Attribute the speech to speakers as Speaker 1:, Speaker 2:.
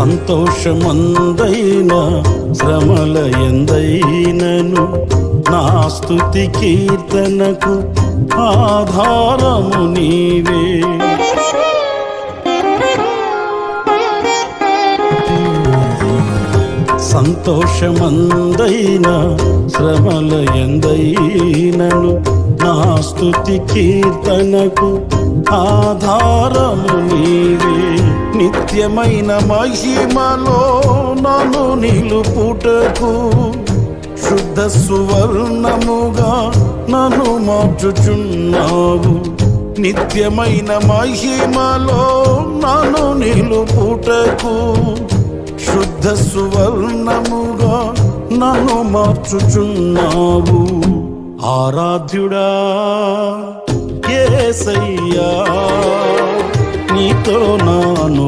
Speaker 1: సంతోషమందైన శ్రమల ఎందైనను నా స్తుతి కీర్తనకు ఆధారము నీవే. సంతోషమందైన శ్రమల ఎందైనను నా స్తుతి కీర్తనకు ఆధారము నీవే. నిత్యమైన మహిమలో నన్ను నిలుపుటకు శుద్ధ సువర్ణముగా నన్ను మార్చుచున్నావు. నిత్యమైన మహిమలో నన్ను నిలుపుటకు శుద్ధ సువర్ణముగా నన్ను మార్చుచున్నావు. ఆరాధ్యుడా యేసయ్యా, నీతో నాను